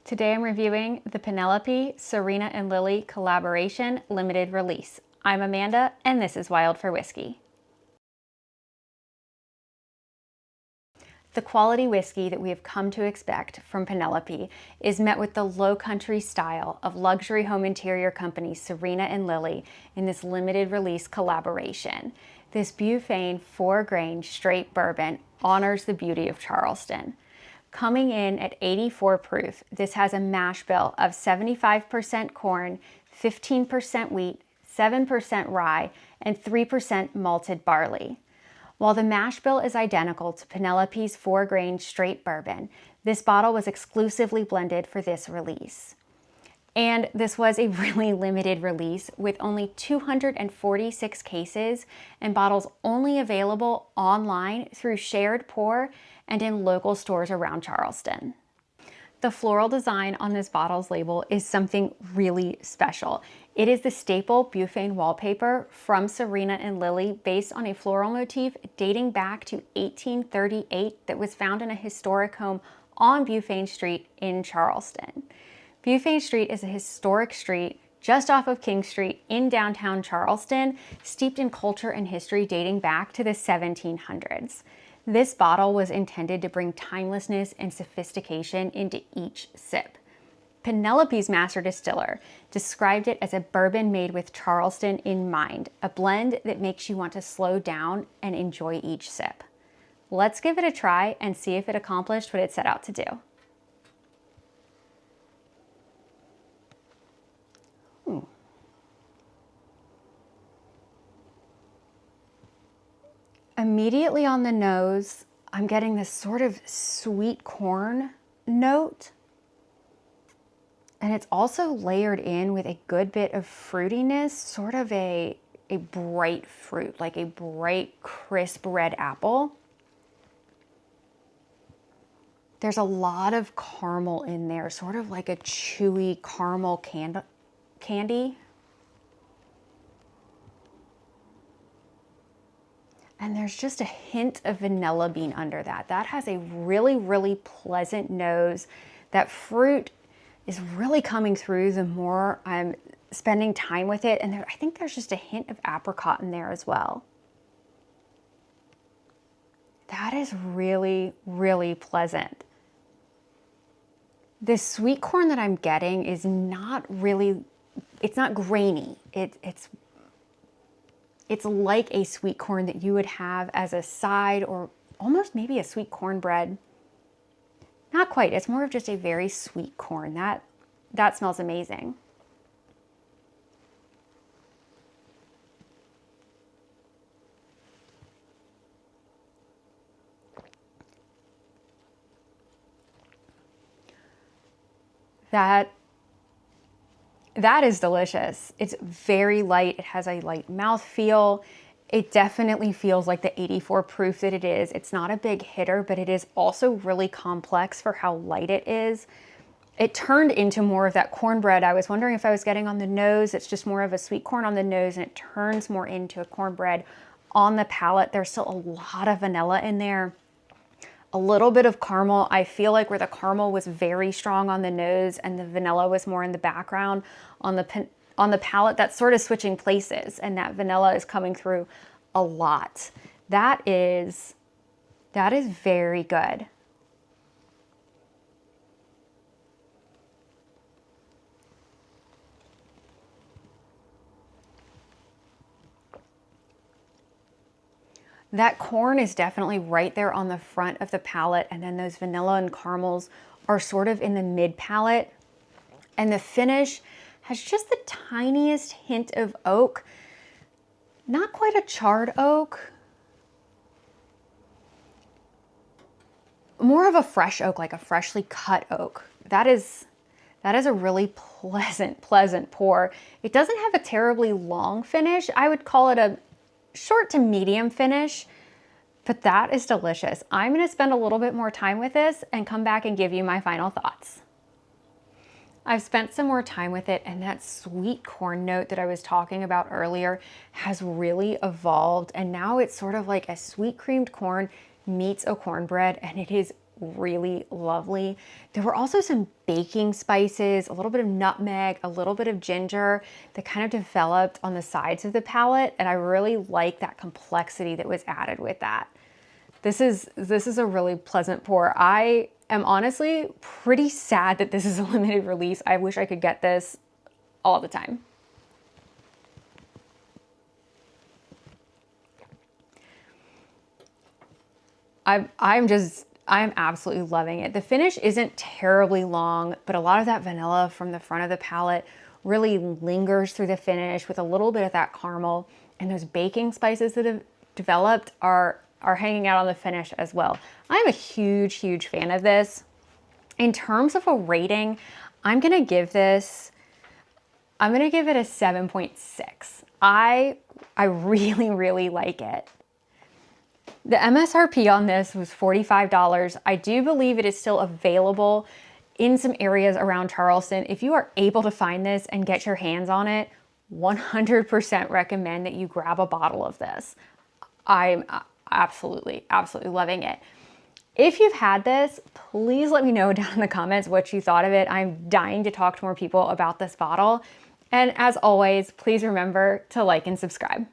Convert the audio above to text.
Today I'm reviewing the Penelope, Serena, and Lily collaboration limited release. I'm Amanda, and this is Wild for Whiskey. The quality whiskey that we have come to expect from Penelope is met with the low country style of luxury home interior company Serena and Lily in this limited release collaboration. This butane 4-grain straight bourbon honors the beauty of Charleston. Coming in at 84 proof, this has a mash bill of 75% corn, 15% wheat, 7% rye, and 3% malted barley. While the mash bill is identical to Penelope's 4-grain straight bourbon, this bottle was exclusively blended for this release. And this was a really limited release with only 246 cases and bottles only available online through shared pour and in local stores around Charleston. The floral design on this bottle's label is something really special. It is the staple butane wallpaper from Serena and Lily based on a floral motif dating back to 1838 that was found in a historic home on Butane Street in Charleston. Butane Street is a historic street just off of King Street in downtown Charleston, steeped in culture and history dating back to the 1700s. This bottle was intended to bring timelessness and sophistication into each sip. Penelope's master distiller described it as a bourbon made with Charleston in mind, a blend that makes you want to slow down and enjoy each sip. Let's give it a try and see if it accomplished what it set out to do. Immediately on the nose, I'm getting this sort of sweet corn note. And it's also layered in with a good bit of fruitiness, sort of a bright fruit, like a bright, crisp red apple. There's a lot of caramel in there, sort of like a chewy caramel candy. And there's just a hint of vanilla bean under that. That has a really, really pleasant nose. That fruit is really coming through the more I'm spending time with it. And I think there's just a hint of apricot in there as well. That is really, really pleasant. This sweet corn that I'm getting is not really, it's not grainy. It's like a sweet corn that you would have as a side or almost maybe a sweet cornbread. Not quite, it's more of just a very sweet corn. That smells amazing. That is delicious. It's very light. It has a light mouthfeel. It definitely feels like the 84 proof that it is. It's not a big hitter, but it is also really complex for how light it is. It turned into more of that cornbread. I was wondering if I was getting on the nose. It's just more of a sweet corn on the nose, and it turns more into a cornbread on the palate. There's still a lot of vanilla in there. A little bit of caramel. I feel like where the caramel was very strong on the nose and the vanilla was more in the background on the palate, that's sort of switching places, and that vanilla is coming through a lot. That is very good. That corn is definitely right there on the front of the palate, and then those vanilla and caramels are sort of in the mid palate. And the finish has just the tiniest hint of oak. Not quite a charred oak. More of a fresh oak, like a freshly cut oak. That is a really pleasant pour. It doesn't have a terribly long finish. I would call it a short to medium finish, but that is delicious. I'm gonna spend a little bit more time with this and come back and give you my final thoughts. I've spent some more time with it, and that sweet corn note that I was talking about earlier has really evolved, and now it's sort of like a sweet creamed corn meets a cornbread, and it is really lovely. There were also some baking spices, a little bit of nutmeg, a little bit of ginger that kind of developed on the sides of the palate, and I really like that complexity that was added with that. This is a really pleasant pour. I am honestly pretty sad that this is a limited release. I wish I could get this all the time. I'm absolutely loving it. The finish isn't terribly long, but a lot of that vanilla from the front of the palate really lingers through the finish with a little bit of that caramel, and those baking spices that have developed are hanging out on the finish as well. I'm a huge, huge fan of this. In terms of a rating, I'm gonna give it a 7.6. I really, really like it. The MSRP on this was $45. I do believe it is still available in some areas around Charleston. If you are able to find this and get your hands on it, 100% recommend that you grab a bottle of this. I'm absolutely, absolutely loving it. If you've had this, please let me know down in the comments what you thought of it. I'm dying to talk to more people about this bottle. And as always, please remember to like and subscribe.